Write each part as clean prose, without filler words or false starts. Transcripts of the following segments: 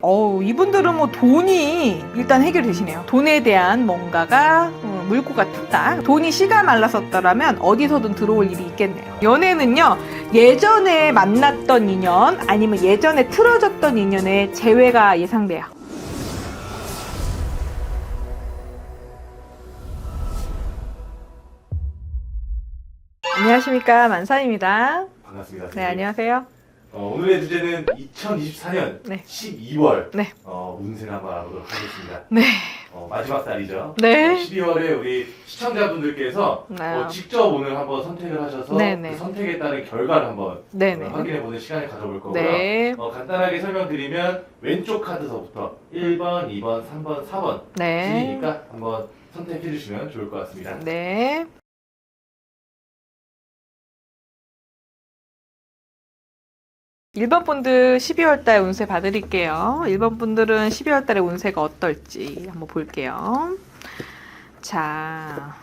이분들은 뭐 돈이 일단 해결되시네요. 돈에 대한 뭔가가 물꼬가 튼다. 돈이 씨가 말랐었더라면 어디서든 들어올 일이 있겠네요. 연애는요, 예전에 만났던 인연 아니면 예전에 틀어졌던 인연의 재회가 예상돼요. 안녕하십니까, 만산입니다. 반갑습니다. 네, 안녕하세요. 오늘의 주제는 2024년 네. 12월 네. 운세를 한번 알아보도록 하겠습니다. 네. 마지막 달이죠. 네. 12월에 우리 시청자분들께서 네. 직접 오늘 한번 선택을 하셔서 네네. 그 선택에 따른 결과를 한번 네네. 확인해보는 시간을 가져볼 거고요. 네. 간단하게 설명드리면 왼쪽 카드서부터 1번, 2번, 3번, 4번 네. 순이니까 한번 선택해 주시면 좋을 것 같습니다. 네. 1번 분들 12월달 운세 봐드릴게요. 1번 분들은 12월달에 운세가 어떨지 한번 볼게요. 자,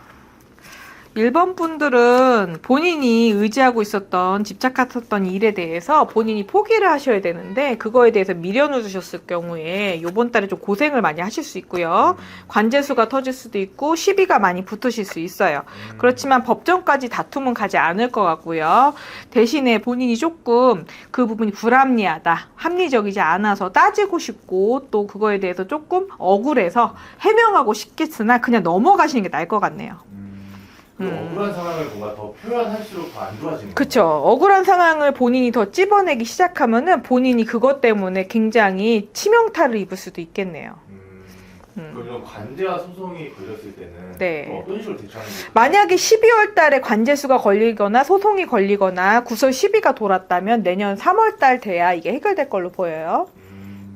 1번 분들은 본인이 의지하고 있었던 집착했었던 일에 대해서 본인이 포기를 하셔야 되는데 그거에 대해서 미련을 두셨을 경우에 이번 달에 좀 고생을 많이 하실 수 있고요. 관재수가 터질 수도 있고 시비가 많이 붙으실 수 있어요. 그렇지만 법정까지 다툼은 가지 않을 것 같고요. 대신에 본인이 조금 그 부분이 불합리하다, 합리적이지 않아서 따지고 싶고 또 그거에 대해서 조금 억울해서 해명하고 싶겠으나 그냥 넘어가시는 게 나을 것 같네요. 억울한 상황을 뭔가 더 표현할수록 더 안 좋아지는 그쵸. 억울한 상황을 본인이 더 찝어내기 시작하면은 본인이 그것 때문에 굉장히 치명타를 입을 수도 있겠네요. 그럼 관제와 소송이 걸렸을 때는 네. 어떤 식으로 대처하는 게 만약에 12월 달에 관재수가 걸리거나 소송이 걸리거나 구설 시비가 돌았다면 내년 3월 달 돼야 이게 해결될 걸로 보여요.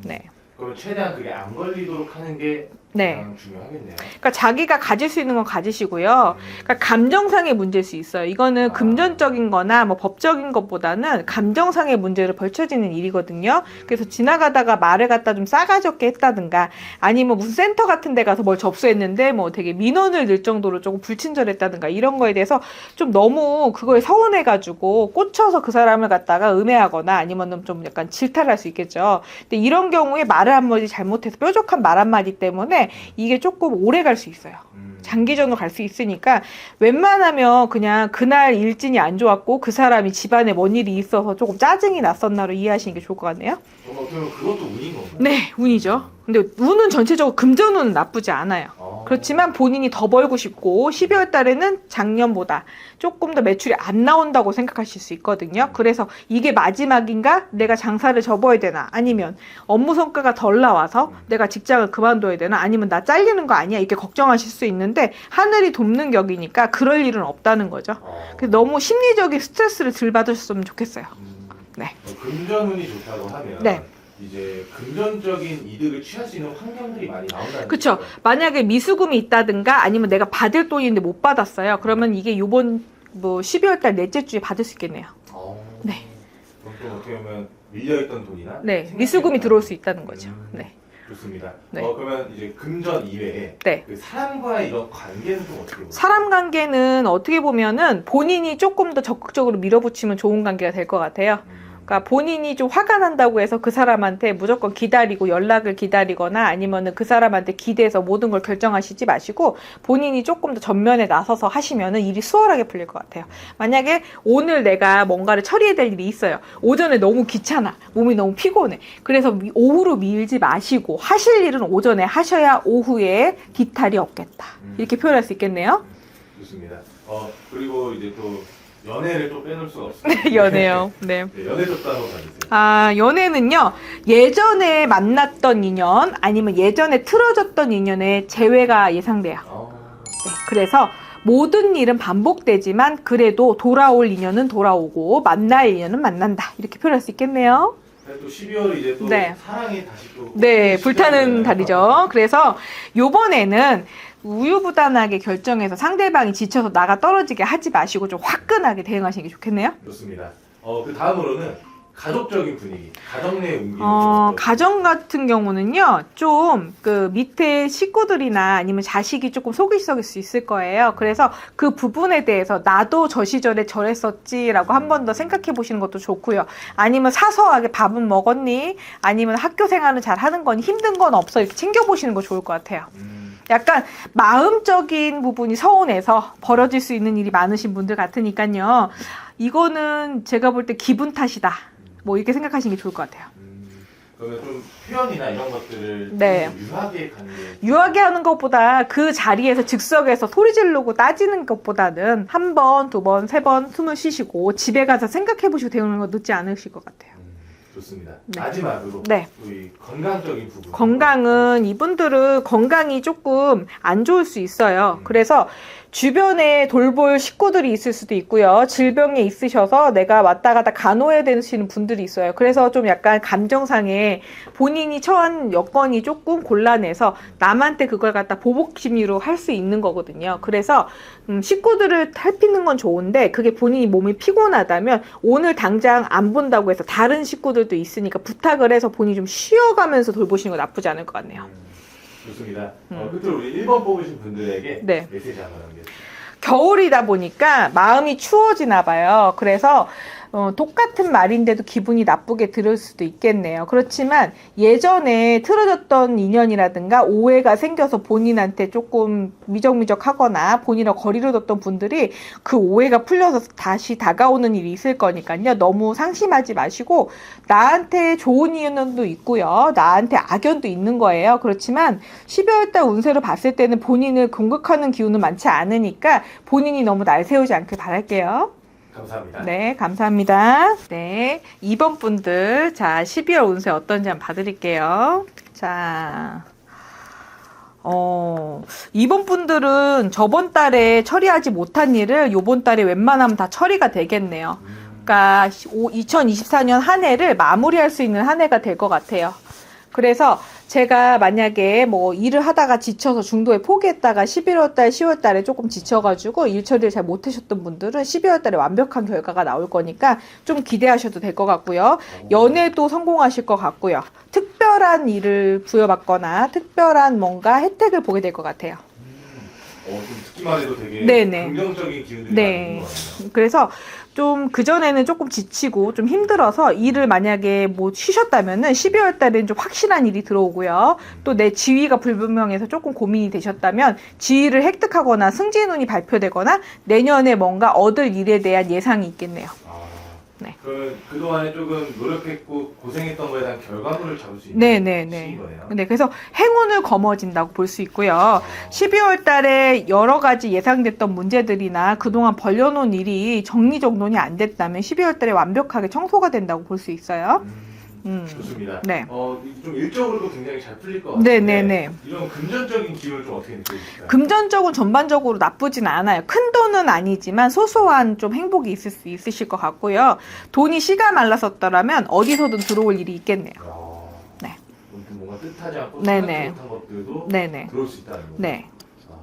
네. 그럼 최대한 그게 안 걸리도록 하는 게 네. 가장 중요하겠네요. 그러니까 자기가 가질 수 있는 건 가지시고요. 그러니까 감정상의 문제일 수 있어요. 이거는 금전적인 거나 뭐 법적인 것보다는 감정상의 문제로 벌쳐지는 일이거든요. 그래서 지나가다가 말을 갖다 좀 싸가지 없게 했다든가 아니면 무슨 센터 같은 데 가서 뭘 접수했는데 뭐 되게 민원을 낼 정도로 조금 불친절했다든가 이런 거에 대해서 좀 너무 그거에 서운해가지고 꽂혀서 그 사람을 갖다가 음해하거나 아니면 좀 약간 질타를 할 수 있겠죠. 근데 이런 경우에 말을 한마디 잘못해서 뾰족한 말 한마디 때문에 이게 조금 오래 갈 수 있어요. 장기전으로 갈 수 있으니까 웬만하면 그냥 그날 일진이 안 좋았고 그 사람이 집안에 뭔 일이 있어서 조금 짜증이 났었나로 이해하시는 게 좋을 것 같네요. 그러면 그것도 운인 건가요? 네, 운이죠. 근데 운은 전체적으로 금전운은 나쁘지 않아요. 그렇지만 본인이 더 벌고 싶고 12월 달에는 작년보다 조금 더 매출이 안 나온다고 생각하실 수 있거든요. 그래서 이게 마지막인가? 내가 장사를 접어야 되나? 아니면 업무 성과가 덜 나와서 내가 직장을 그만둬야 되나? 아니면 나 잘리는 거 아니야? 이렇게 걱정하실 수 있는데 하늘이 돕는 격이니까 그럴 일은 없다는 거죠. 그래서 너무 심리적인 스트레스를 덜 받으셨으면 좋겠어요. 네. 금전운이 좋다고 하면 네. 이제 금전적인 이득을 취할 수 있는 환경들이 많이 나온다는 그쵸. 거죠. 만약에 미수금이 있다든가 아니면 내가 받을 돈이 있는데 못 받았어요. 그러면 이게 요번 뭐 12월 달 넷째 주에 받을 수 있겠네요. 네. 그럼 또 어떻게 보면 밀려있던 돈이나 네. 미수금이 들어올 수 있다는 거죠. 네. 좋습니다. 네. 그러면 이제 금전 이외에 네. 그 사람과의 이런 관계는 좀 어떻게 보세요? 사람 관계는 어떻게 보면은 본인이 조금 더 적극적으로 밀어붙이면 좋은 관계가 될 것 같아요. 그러니까 본인이 좀 화가 난다고 해서 그 사람한테 무조건 기다리고 연락을 기다리거나 아니면은 그 사람한테 기대서 모든 걸 결정하시지 마시고 본인이 조금 더 전면에 나서서 하시면은 일이 수월하게 풀릴 것 같아요. 만약에 오늘 내가 뭔가를 처리해야 될 일이 있어요. 오전에 너무 귀찮아. 몸이 너무 피곤해. 그래서 오후로 밀지 마시고 하실 일은 오전에 하셔야 오후에 기탈이 없겠다. 이렇게 표현할 수 있겠네요. 좋습니다. 그리고 이제 또 연애를 또 빼놓을 수가 없습니다. 연애요. 네. 네, 연애 접수 한번 봐주세요. 연애는요, 예전에 만났던 인연, 아니면 예전에 틀어졌던 인연의 재회가 예상돼요. 네, 그래서 모든 일은 반복되지만, 그래도 돌아올 인연은 돌아오고, 만날 인연은 만난다. 이렇게 표현할 수 있겠네요. 또 12월이 이제 또 네. 사랑이 다시 또 네, 불타는 시작이잖아요. 달이죠. 그래서 요번에는 우유부단하게 결정해서 상대방이 지쳐서 나가 떨어지게 하지 마시고 좀 화끈하게 대응하시는 게 좋겠네요. 좋습니다. 그 다음으로는 가족적인 분위기, 가정 내 운기. 가정 같은 경우는요, 좀 그 밑에 식구들이나 아니면 자식이 조금 속이 썩일 수 있을 거예요. 그래서 그 부분에 대해서 나도 저 시절에 저랬었지라고 한 번 더 생각해 보시는 것도 좋고요. 아니면 사소하게 밥은 먹었니? 아니면 학교 생활은 잘 하는 거니? 힘든 건 없어? 이렇게 챙겨보시는 거 좋을 것 같아요. 약간 마음적인 부분이 서운해서 벌어질 수 있는 일이 많으신 분들 같으니까요. 이거는 제가 볼 때 기분 탓이다. 뭐 이렇게 생각하시는 게 좋을 것 같아요. 그러면 좀 표현이나 이런 것들을 네. 좀 유하게 갖는 게 유하게 하는 것보다 그 자리에서 즉석에서 소리 지르고 따지는 것보다는 한 번, 두 번, 세 번 숨을 쉬시고 집에 가서 생각해 보시고 대응하는 거 늦지 않으실 것 같아요. 좋습니다. 네. 마지막으로 네. 우리 건강적인 부분. 건강은 이분들은 건강이 조금 안 좋을 수 있어요. 그래서 주변에 돌볼 식구들이 있을 수도 있고요. 질병에 있으셔서 내가 왔다 갔다 간호해야 되시는 분들이 있어요. 그래서 좀 약간 감정상에 본인이 처한 여건이 조금 곤란해서 남한테 그걸 갖다 보복심리로 할 수 있는 거거든요. 그래서 식구들을 살피는 건 좋은데 그게 본인이 몸이 피곤하다면 오늘 당장 안 본다고 해서 다른 식구들도 있으니까 부탁을 해서 본인이 좀 쉬어가면서 돌보시는 거 나쁘지 않을 것 같네요. 좋습니다. 끝으로 우리 1번 뽑으신 분들에게 네. 메시지 한번 남겨주세요. 겨울이다 보니까 마음이 추워지나 봐요. 그래서 똑같은 말인데도 기분이 나쁘게 들을 수도 있겠네요. 그렇지만 예전에 틀어졌던 인연이라든가 오해가 생겨서 본인한테 조금 미적미적하거나 본인과 거리를 뒀던 분들이 그 오해가 풀려서 다시 다가오는 일이 있을 거니까요. 너무 상심하지 마시고 나한테 좋은 인연도 있고요. 나한테 악연도 있는 거예요. 그렇지만 12월달 운세로 봤을 때는 본인을 공격하는 기운은 많지 않으니까 본인이 너무 날 세우지 않길 바랄게요. 감사합니다. 네, 감사합니다. 네, 2번 분들, 자, 12월 운세 어떤지 한번 봐드릴게요. 자, 2번 분들은 저번 달에 처리하지 못한 일을 요번 달에 웬만하면 다 처리가 되겠네요. 그러니까 2024년 한 해를 마무리할 수 있는 한 해가 될 것 같아요. 그래서 제가 만약에 뭐 일을 하다가 지쳐서 중도에 포기했다가 11월 달, 10월 달에 조금 지쳐가지고 일 처리를 잘 못하셨던 분들은 12월 달에 완벽한 결과가 나올 거니까 좀 기대하셔도 될 것 같고요. 연애도 성공하실 것 같고요. 특별한 일을 부여받거나 특별한 뭔가 혜택을 보게 될 것 같아요. 좀 듣기만 해도 되게 네네. 긍정적인 기운들이 네. 많은 것 같아요. 그래서 좀 그전에는 조금 지치고 좀 힘들어서 일을 만약에 뭐 쉬셨다면은 12월 달에는 좀 확실한 일이 들어오고요. 또 내 지위가 불분명해서 조금 고민이 되셨다면 지위를 획득하거나 승진운이 발표되거나 내년에 뭔가 얻을 일에 대한 예상이 있겠네요. 네. 그러면 그동안에 조금 노력했고 고생했던 거에 대한 결과물을 잡을 수 있는 네네네. 시기인 거네요. 네, 그래서 행운을 거머쥔다고 볼 수 있고요. 12월 달에 여러 가지 예상됐던 문제들이나 그동안 벌려놓은 일이 정리정돈이 안 됐다면 12월 달에 완벽하게 청소가 된다고 볼 수 있어요. 좋습니다. 네. 좀 일적으로도 굉장히 잘 풀릴 것 같은데 네네네. 이런 금전적인 기운을 좀 어떻게 느껴지실까요? 금전적으로 전반적으로 나쁘진 않아요. 큰 돈은 아니지만 소소한 좀 행복이 있을 수 있으실 것 같고요. 돈이 씨가 말랐었더라면 어디서든 들어올 일이 있겠네요. 네. 뭔가 뜻하지 않고 네네. 생각지 못한 것들도 네네. 들어올 수 있다는 거죠. 네.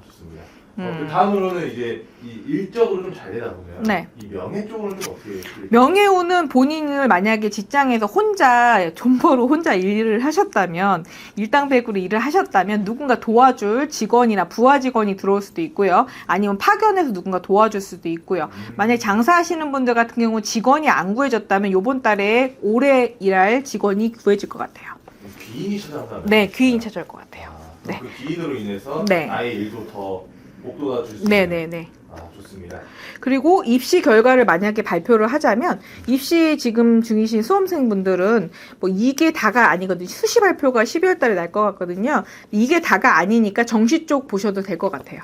좋습니다. 그 다음으로는 이제 이 일적으로 좀 잘 되다 보면 네. 이 명예 쪽으로는 좀 어떻게 명예운은 본인을 만약에 직장에서 혼자 존버로 혼자 일을 하셨다면 일당백으로 일을 하셨다면 누군가 도와줄 직원이나 부하 직원이 들어올 수도 있고요. 아니면 파견해서 누군가 도와줄 수도 있고요. 만약에 장사하시는 분들 같은 경우 직원이 안 구해졌다면 요번 달에 오래 일할 직원이 구해질 것 같아요. 귀인이 찾아온다는 네, 귀인이 찾아올 것 같아요. 네. 그 귀인으로 인해서 네. 나의 일도 더 복돋아 줄 수 있는 네네네. 좋습니다. 그리고 입시 결과를 만약에 발표를 하자면 입시 지금 중이신 수험생분들은 뭐 이게 다가 아니거든요. 수시 발표가 12월 달에 날 것 같거든요. 이게 다가 아니니까 정시 쪽 보셔도 될 것 같아요.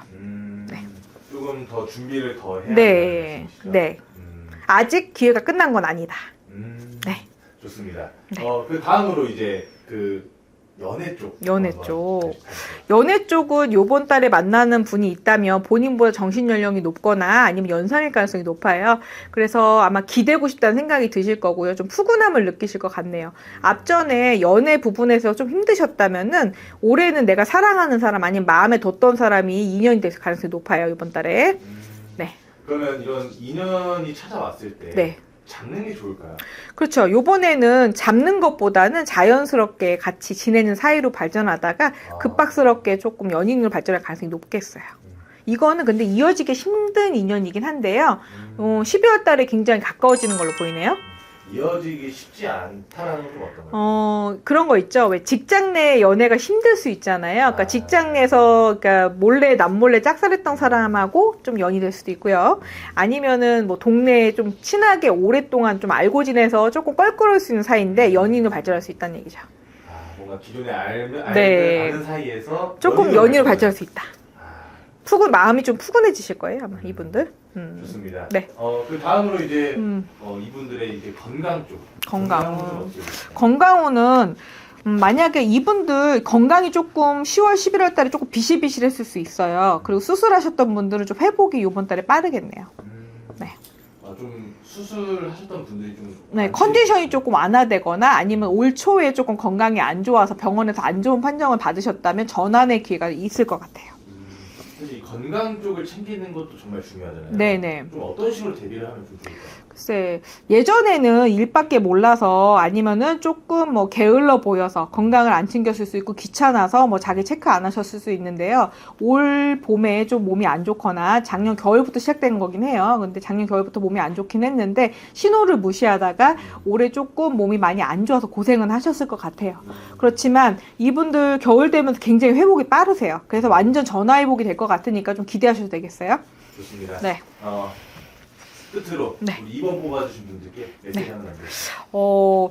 네. 조금 더 준비를 더 해야 네. 말씀이시죠? 네. 아직 기회가 끝난 건 아니다. 네. 좋습니다. 네. 그 다음으로 이제 그 연애 쪽. 연애 쪽. 연애 쪽은 요번 달에 만나는 분이 있다면 본인보다 정신 연령이 높거나 아니면 연상일 가능성이 높아요. 그래서 아마 기대고 싶다는 생각이 드실 거고요. 좀 푸근함을 느끼실 것 같네요. 앞전에 연애 부분에서 좀 힘드셨다면은 올해는 내가 사랑하는 사람 아니면 마음에 뒀던 사람이 인연이 될 가능성이 높아요. 이번 달에. 네. 그러면 이런 인연이 찾아왔을 때 네. 잡는 게 좋을까요? 그렇죠. 요번에는 잡는 것보다는 자연스럽게 같이 지내는 사이로 발전하다가 급박스럽게 조금 연인으로 발전할 가능성이 높겠어요. 이거는 근데 이어지기 힘든 인연이긴 한데요. 12월 달에 굉장히 가까워지는 걸로 보이네요. 이어지기 쉽지 않다라는 건 좀 어떤가요? 그런 거 있죠. 왜 직장 내 연애가 힘들 수 있잖아요. 그러니까 직장 내에서 그러니까 몰래 남몰래 짝사랑했던 사람하고 좀 연이 될 수도 있고요. 아니면은 뭐 동네에 좀 친하게 오랫동안 좀 알고 지내서 조금 껄끄러울 수 있는 사이인데 연인으로 발전할 수 있다는 얘기죠. 뭔가 기존에 아는 네. 사이에서 조금 연인으로 발전할 수 있다. 아, 마음이 좀 푸근해지실 거예요, 아마 이분들. 좋습니다. 네. 그 다음으로 이제 이분들의 이제 건강 쪽. 건강. 건강은 어떻게 될까요? 건강운은 만약에 이분들 건강이 조금 10월, 11월 달에 조금 비실비실했을 수 있어요. 그리고 수술하셨던 분들은 좀 회복이 이번 달에 빠르겠네요. 네. 좀 수술하셨던 분들이 좀 네, 많지? 컨디션이 조금 완화되거나 아니면 올 초에 조금 건강이 안 좋아서 병원에서 안 좋은 판정을 받으셨다면 전환의 기회가 있을 것 같아요. 사실 이 건강 쪽을 챙기는 것도 정말 중요하잖아요. 네네. 좀 어떤 식으로 대비를 하면 좀 좋을까요? 글쎄, 예전에는 일밖에 몰라서 아니면은 조금 뭐 게을러 보여서 건강을 안 챙겼을 수 있고 귀찮아서 뭐 자기 체크 안 하셨을 수 있는데요. 올 봄에 좀 몸이 안 좋거나 작년 겨울부터 시작된 거긴 해요. 근데 작년 겨울부터 몸이 안 좋긴 했는데 신호를 무시하다가 올해 조금 몸이 많이 안 좋아서 고생은 하셨을 것 같아요. 그렇지만 이분들 겨울 되면서 굉장히 회복이 빠르세요. 그래서 완전 전화회복이 될 것 같으니까 좀 기대하셔도 되겠어요. 좋습니다. 네. 끝으로 네. 우리 2번 뽑아주신 분들께 메시지 하나 남겨주세요.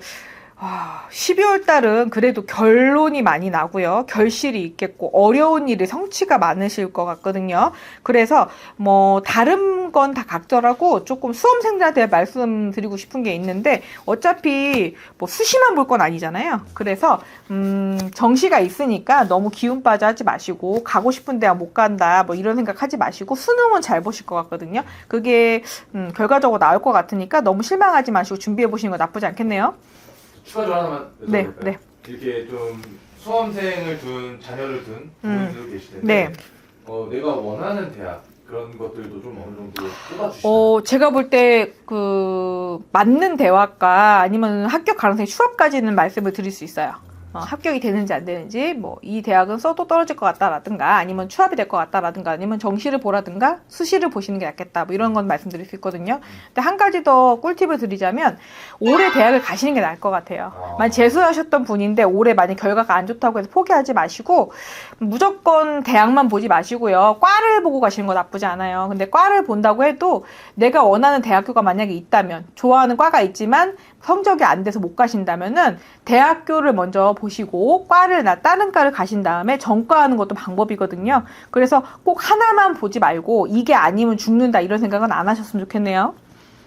12월 달은 그래도 결론이 많이 나고요. 결실이 있겠고 어려운 일이 성취가 많으실 것 같거든요. 그래서 뭐 다른 건 다 각절하고 조금 수험생들한테 말씀드리고 싶은 게 있는데 어차피 뭐 수시만 볼 건 아니잖아요. 그래서 정시가 있으니까 너무 기운 빠져 하지 마시고 가고 싶은 데가 못 간다 뭐 이런 생각 하지 마시고 수능은 잘 보실 것 같거든요. 그게 결과적으로 나올 것 같으니까 너무 실망하지 마시고 준비해 보시는 거 나쁘지 않겠네요. 추가적으로 하나만 여쭤볼까요? 네, 네. 이렇게 좀 수험생을 둔 자녀를 둔 부모님들 계실 텐데 네. 내가 원하는 대학 그런 것들도 좀 어느 정도 뽑아주시나요? 제가 볼 때 맞는 대학과 아니면 합격 가능성이 추락까지는 말씀을 드릴 수 있어요. 합격이 되는지 안 되는지 뭐 이 대학은 써도 떨어질 것 같다라든가 아니면 추합이 될 것 같다라든가 아니면 정시를 보라든가 수시를 보시는 게 낫겠다 뭐 이런 건 말씀드릴 수 있거든요. 근데 한 가지 더 꿀팁을 드리자면 올해 대학을 가시는 게 나을 것 같아요. 만약 재수하셨던 분인데 올해 만약 결과가 안 좋다고 해서 포기하지 마시고 무조건 대학만 보지 마시고요. 과를 보고 가시는 거 나쁘지 않아요. 근데 과를 본다고 해도 내가 원하는 대학교가 만약에 있다면 좋아하는 과가 있지만 성적이 안 돼서 못 가신다면은 대학교를 먼저 보시고 다른 과를 가신 다음에 전과하는 것도 방법이거든요. 그래서 꼭 하나만 보지 말고 이게 아니면 죽는다 이런 생각은 안 하셨으면 좋겠네요.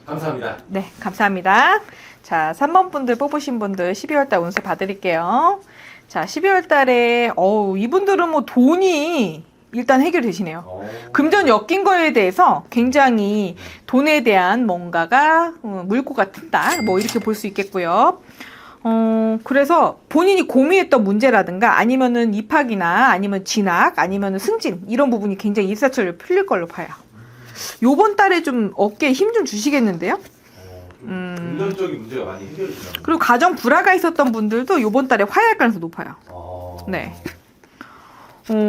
감사합니다. 네, 감사합니다. 자, 3번 분들 뽑으신 분들 12월 달 운세 봐드릴게요. 자, 12월 달에 이분들은 뭐 돈이 일단 해결되시네요. 금전 엮인 거에 대해서 굉장히 돈에 대한 뭔가가 물꼬가 튼다. 뭐 이렇게 볼 수 있겠고요. 그래서 본인이 고민했던 문제라든가 아니면은 입학이나 아니면 진학 아니면 승진 이런 부분이 굉장히 일사천리로 풀릴 걸로 봐요. 요번 달에 좀 어깨에 힘 좀 주시겠는데요? 금전적인 문제가 많이 해결이 되나요? 그리고 가정 불화가 있었던 분들도 요번 달에 화해할 가능성이 높아요. 네.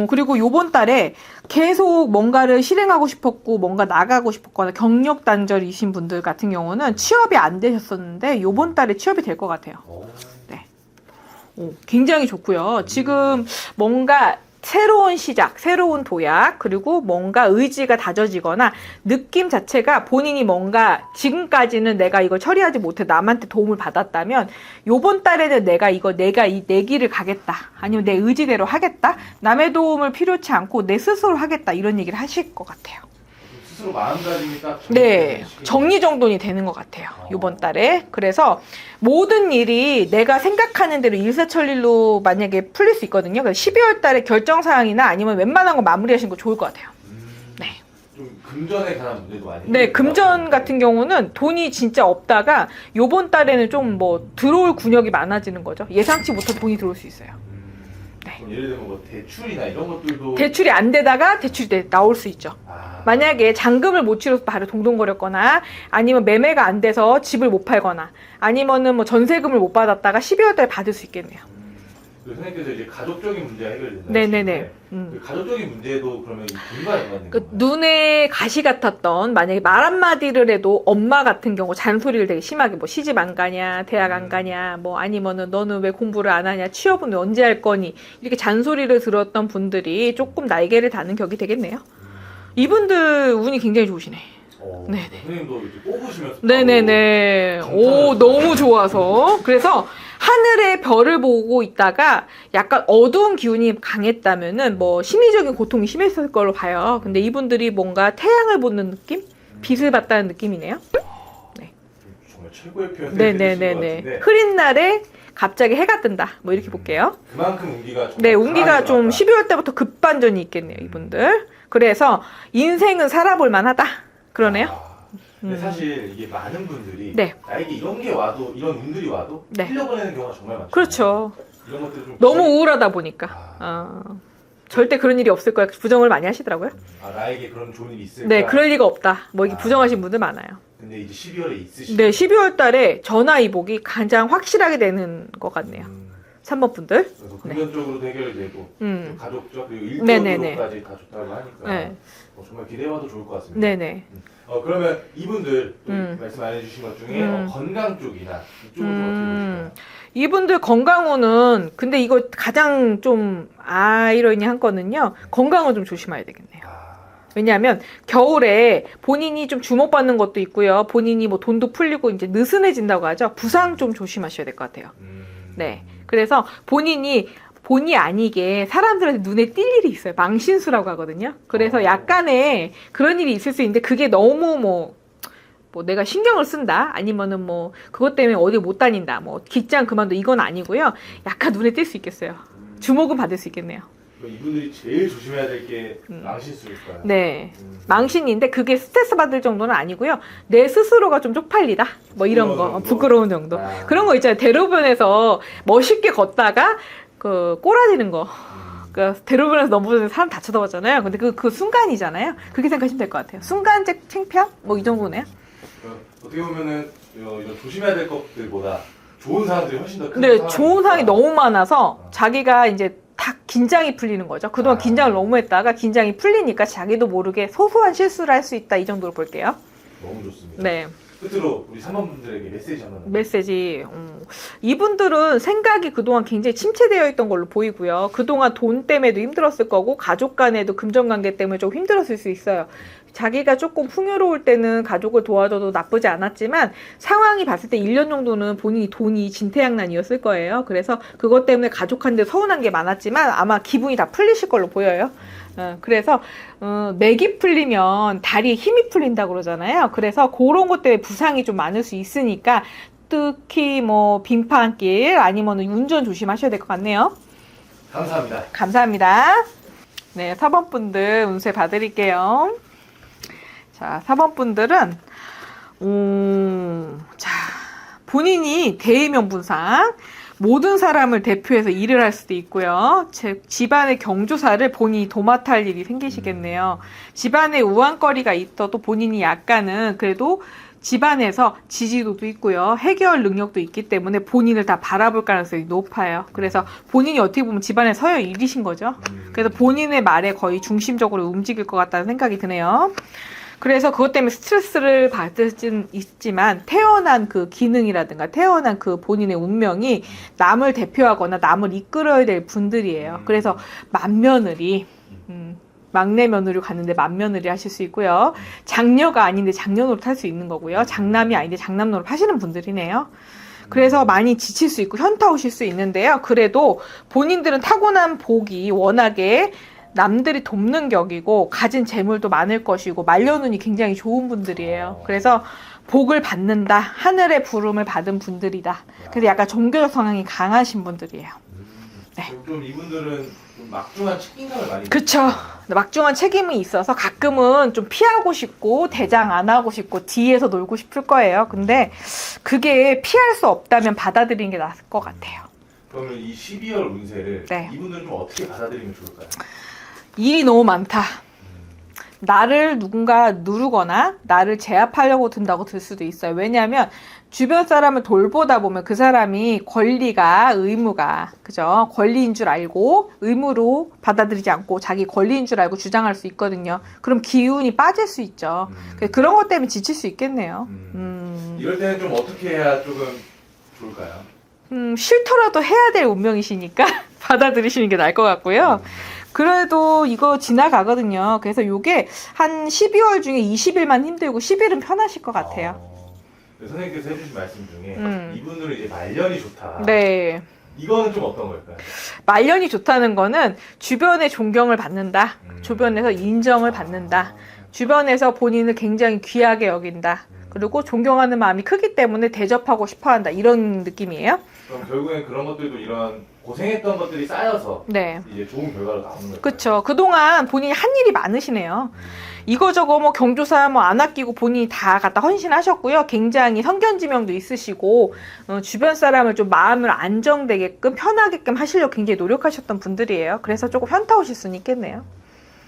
그리고 요번 달에 계속 뭔가를 실행하고 싶었고 뭔가 나가고 싶었거나 경력 단절이신 분들 같은 경우는 취업이 안 되셨었는데 요번 달에 취업이 될 것 같아요. 네. 굉장히 좋고요. 지금 뭔가 새로운 시작, 새로운 도약, 그리고 뭔가 의지가 다져지거나 느낌 자체가 본인이 뭔가 지금까지는 내가 이걸 처리하지 못해 남한테 도움을 받았다면 요번 달에는 내가 내 길을 가겠다. 아니면 내 의지대로 하겠다. 남의 도움을 필요치 않고 내 스스로 하겠다. 이런 얘기를 하실 것 같아요. 스스로 마음가짐이 딱 네, 정리정돈이 되는 것 같아요. 요번 달에. 그래서 모든 일이 내가 생각하는 대로 일사천리로 만약에 풀릴 수 있거든요. 그래서 12월 달에 결정사항이나 아니면 웬만한 거 마무리하시는 거 좋을 것 같아요. 네. 좀 금전에 관한 문제도 많이 네, 금전 같은 경우는 돈이 진짜 없다가 요번 달에는 좀 뭐 들어올 군역이 많아지는 거죠. 예상치 못한 돈이 들어올 수 있어요. 그럼 예를 들면 뭐 대출이나 이런 것들도 대출이 안 되다가 대출이 나올 수 있죠. 만약에 잔금을 못 치러서 바로 동동거렸거나 아니면 매매가 안 돼서 집을 못 팔거나 아니면은 뭐 전세금을 못 받았다가 12월 달에 받을 수 있겠네요. 선생님께서 이제 가족적인 문제가 해결된다. 네네네. 그 가족적인 문제도 그러면 이 돈과 연관된 그 건가요? 눈에 가시 같았던 만약에 말 한마디를 해도 엄마 같은 경우 잔소리를 되게 심하게 뭐 시집 안 가냐 대학 안 가냐 뭐 아니면은 너는 왜 공부를 안 하냐 취업은 왜 언제 할 거니 이렇게 잔소리를 들었던 분들이 조금 날개를 다는 격이 되겠네요. 이분들 운이 굉장히 좋으시네. 네네. 선생님도 이렇게 뽑으시면서 네네네. 바로 오, 너무 좋아서. 그래서 하늘의 별을 보고 있다가 약간 어두운 기운이 강했다면은 뭐 심리적인 고통이 심했을 걸로 봐요. 근데 이분들이 뭔가 태양을 보는 느낌? 빛을 봤다는 느낌이네요. 정말 최고의 표현을 해주신 것 네네네네. 같은데 흐린 날에 갑자기 해가 뜬다. 뭐 이렇게 볼게요. 그만큼 운기가 네, 운기가 강하게 좀 들어왔다. 12월 때부터 급반전이 있겠네요, 이분들. 그래서 인생은 살아볼 만하다. 그러네요. 근데 사실 이게 많은 분들이 네. 나에게 이런 게 와도 이런 운들이 와도 네. 흘려보내는 경우가 정말 많죠. 그렇죠. 이런 것들 좀 너무 우울하다 보니까. 절대 그런 일이 없을 거야. 부정을 많이 하시더라고요. 나에게 그런 좋은 일이 있을까? 네, 그럴 리가 없다. 뭐 이렇게 부정하신 분들 많아요. 근데 이제 12월에 있으시죠. 네, 12월 달에 전화위복이 가장 확실하게 되는 것 같네요. 3번 분들. 그래서 금전적으로도 해결이 되고 음. 가족적 그리고 네네네. 일적으로까지 다 좋다고 하니까 네. 정말 기대해봐도 좋을 것 같습니다. 네네. 그러면 이분들 또 음. 말씀 안 해주신 것 중에 건강 쪽이나 이쪽은 좀 어떻게 보실까요? 이분들 건강운은 근데 이거 가장 좀 아이러니한 거는요. 건강을 좀 조심해야 되겠네요. 왜냐하면 겨울에 본인이 좀 주목받는 것도 있고요. 본인이 뭐 돈도 풀리고 이제 느슨해진다고 하죠. 부상 좀 조심하셔야 될 것 같아요. 네. 그래서 본의 아니게 사람들한테 눈에 띌 일이 있어요. 망신수라고 하거든요. 그래서 약간의 그런 일이 있을 수 있는데 그게 너무 뭐 내가 신경을 쓴다 아니면은 뭐 그것 때문에 어디 못 다닌다 뭐 직장 그만둬 이건 아니고요. 약간 눈에 띌 수 있겠어요. 주목은 받을 수 있겠네요. 이분들이 제일 조심해야 될 게 망신수일까요? 네. 망신인데 그게 스트레스 받을 정도는 아니고요. 내 스스로가 좀 쪽팔리다. 뭐 이런 거. 정도? 부끄러운 정도. 그런 거 있잖아요. 대로변에서 멋있게 걷다가 꼬라지는 거. 대로변에서 넘어져서 사람 다 쳐다봤잖아요. 근데 그 순간이잖아요. 그렇게 생각하시면 될 것 같아요. 순간적 창피함? 뭐 이 정도네요. 어떻게 보면은 이런 조심해야 될 것들보다 좋은 사람들이 훨씬 더 큰 근데 상황이니까. 좋은 상황이 너무 많아서 자기가 이제 딱 긴장이 풀리는 거죠. 그동안 긴장을 너무 했다가 긴장이 풀리니까 자기도 모르게 소소한 실수를 할 수 있다. 이 정도로 볼게요. 너무 좋습니다. 네. 끝으로 우리 3번 분들에게 메시지 한번 메시지. 이분들은 생각이 그동안 굉장히 침체되어 있던 걸로 보이고요. 그동안 돈 때문에도 힘들었을 거고 가족 간에도 금전관계 때문에 좀 힘들었을 수 있어요. 자기가 조금 풍요로울 때는 가족을 도와줘도 나쁘지 않았지만 상황이 봤을 때 1년 정도는 본인이 돈이 진퇴양난이었을 거예요. 그래서 그것 때문에 가족한테 서운한 게 많았지만 아마 기분이 다 풀리실 걸로 보여요. 그래서 맥이 풀리면 다리에 힘이 풀린다고 그러잖아요. 그래서 그런 것 때문에 부상이 좀 많을 수 있으니까 특히 뭐 빙판길 아니면 운전 조심하셔야 될 것 같네요. 감사합니다. 감사합니다. 네, 4번 분들 운세 봐드릴게요. 자, 4번 분들은 자, 본인이 대의명분상 모든 사람을 대표해서 일을 할 수도 있고요. 집안의 경조사를 본인이 도맡아 할 일이 생기시겠네요. 집안에 우환거리가 있어도 본인이 약간은 그래도 집안에서 지지도도 있고요. 해결 능력도 있기 때문에 본인을 다 바라볼 가능성이 높아요. 그래서 본인이 어떻게 보면 집안의 서열 1위신 거죠. 그래서 본인의 말에 거의 중심적으로 움직일 것 같다는 생각이 드네요. 그래서 그것 때문에 스트레스를 받을 수는 있지만 태어난 그 기능이라든가 태어난 그 본인의 운명이 남을 대표하거나 남을 이끌어야 될 분들이에요. 그래서 맏며느리, 막내 며느리 갔는데 맏며느리 하실 수 있고요. 장녀가 아닌데 장녀 노릇 할 수 있는 거고요. 장남이 아닌데 장남 노릇 하시는 분들이네요. 그래서 많이 지칠 수 있고 현타 오실 수 있는데요. 그래도 본인들은 타고난 복이 워낙에 남들이 돕는 격이고 가진 재물도 많을 것이고 말년운이 굉장히 좋은 분들이에요. 그래서 복을 받는다. 하늘의 부름을 받은 분들이다. 그래서 약간 종교적 성향이 강하신 분들이에요. 네. 좀 이분들은 좀 막중한 책임감을 많이 그쵸. 막중한 책임이 있어서 가끔은 좀 피하고 싶고 대장 안 하고 싶고 뒤에서 놀고 싶을 거예요. 근데 그게 피할 수 없다면 받아들이는 게 나을 것 같아요. 그러면 이 12월 운세를 네. 이분들은 좀 어떻게 받아들이면 좋을까요? 일이 너무 많다. 나를 누군가 누르거나 나를 제압하려고 든다고 들 수도 있어요. 왜냐하면 주변 사람을 돌보다 보면 그 사람이 권리가 의무가 그죠? 권리인 줄 알고 의무로 받아들이지 않고 자기 권리인 줄 알고 주장할 수 있거든요. 그럼 기운이 빠질 수 있죠. 그런 것 때문에 지칠 수 있겠네요. 이럴 때는 좀 어떻게 해야 조금 좋을까요? 싫더라도 해야 될 운명이시니까 받아들이시는 게 나을 것 같고요. 그래도 이거 지나가거든요. 그래서 요게 한 12월 중에 20일만 힘들고 10일은 편하실 것 같아요. 선생님께서 해주신 말씀 중에 이분들은 이제 말년이 좋다. 네. 이거는 좀 어떤 걸까요? 말년이 좋다는 거는 주변의 존경을 받는다. 주변에서 인정을 받는다. 주변에서 본인을 굉장히 귀하게 여긴다. 그리고 존경하는 마음이 크기 때문에 대접하고 싶어 한다. 이런 느낌이에요. 그럼 결국엔 그런 것들도 이런 고생했던 것들이 쌓여서 네. 이제 좋은 결과가 나오는 거예요. 그렇죠. 그동안 본인이 한 일이 많으시네요. 이거저거 뭐 경조사 뭐 안 아끼고 본인이 다 갖다 헌신하셨고요. 굉장히 성견지명도 있으시고 주변 사람을 좀 마음을 안정되게끔 편하게끔 하시려고 굉장히 노력하셨던 분들이에요. 그래서 조금 현타 오실 수는 있겠네요.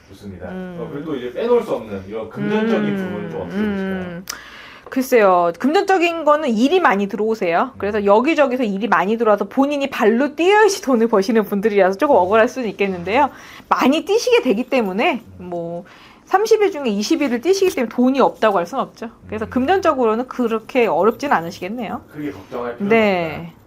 좋습니다. 그리고 또 이제 빼놓을 수 없는 이런 금전적인 부분은 좀 어떻게 보실까요? 글쎄요. 금전적인 거는 일이 많이 들어오세요. 그래서 여기저기서 일이 많이 들어와서 본인이 발로 뛰어야지 돈을 버시는 분들이라서 조금 억울할 수는 있겠는데요. 많이 뛰시게 되기 때문에 뭐 30일 중에 20일을 뛰시기 때문에 돈이 없다고 할 수는 없죠. 그래서 금전적으로는 그렇게 어렵진 않으시겠네요. 크게 걱정할 필요는 네. 없다.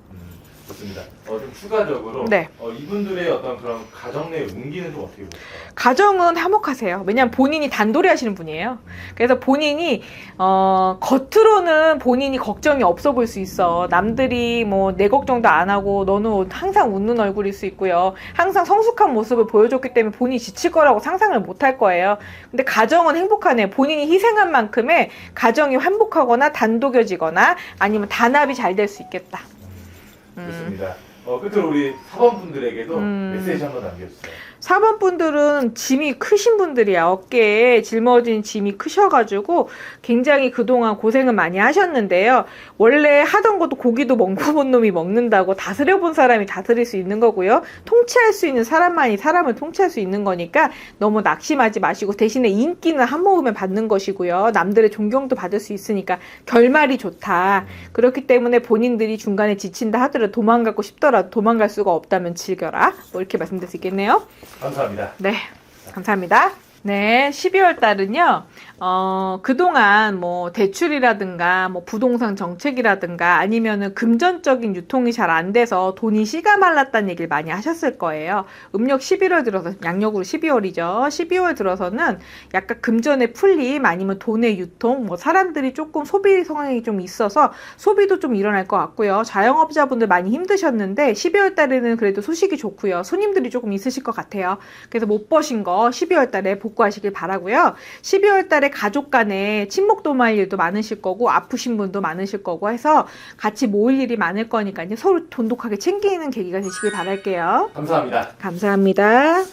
좋습니다. 좀 추가적으로 네. 이분들의 어떤 그런 가정 내 운기는 좀 어떻게 보실까요? 가정은 화목하세요. 왜냐하면 본인이 단돌이 하시는 분이에요. 그래서 본인이 겉으로는 본인이 걱정이 없어 보일 수 있어. 남들이 뭐 내 걱정도 안 하고 너는 항상 웃는 얼굴일 수 있고요. 항상 성숙한 모습을 보여줬기 때문에 본인이 지칠 거라고 상상을 못 할 거예요. 근데 가정은 행복하네요. 본인이 희생한 만큼의 가정이 행복하거나 단독여지거나 아니면 단합이 잘 될 수 있겠다. 좋습니다. 끝으로 우리 사범분들에게도 메시지 한번 남겨주세요. 4번 분들은 짐이 크신 분들이야. 어깨에 짊어진 짐이 크셔가지고 굉장히 그동안 고생을 많이 하셨는데요. 원래 하던 것도 고기도 먹어본 놈이 먹는다고 다스려본 사람이 다스릴 수 있는 거고요. 통치할 수 있는 사람만이 사람을 통치할 수 있는 거니까 너무 낙심하지 마시고 대신에 인기는 한 모금에 받는 것이고요. 남들의 존경도 받을 수 있으니까 결말이 좋다. 그렇기 때문에 본인들이 중간에 지친다 하더라도 도망가고 싶더라도 도망갈 수가 없다면 즐겨라. 뭐 이렇게 말씀드릴 수 있겠네요. 감사합니다. 네, 감사합니다. 네, 12월 달은요, 그동안 뭐 대출이라든가 뭐 부동산 정책이라든가 아니면은 금전적인 유통이 잘 안 돼서 돈이 씨가 말랐다는 얘기를 많이 하셨을 거예요. 음력 11월 들어서, 양력으로 12월이죠. 12월 들어서는 약간 금전의 풀림 아니면 돈의 유통, 뭐 사람들이 조금 소비 상황이 좀 있어서 소비도 좀 일어날 것 같고요. 자영업자분들 많이 힘드셨는데 12월 달에는 그래도 소식이 좋고요. 손님들이 조금 있으실 것 같아요. 그래서 못 버신 거 12월 달에 복구하시길 바라고요. 12월 달에 가족 간에 친목 도모할 일도 많으실 거고 아프신 분도 많으실 거고 해서 같이 모일 일이 많을 거니까요. 서로 돈독하게 챙기는 계기가 되시길 바랄게요. 감사합니다. 감사합니다.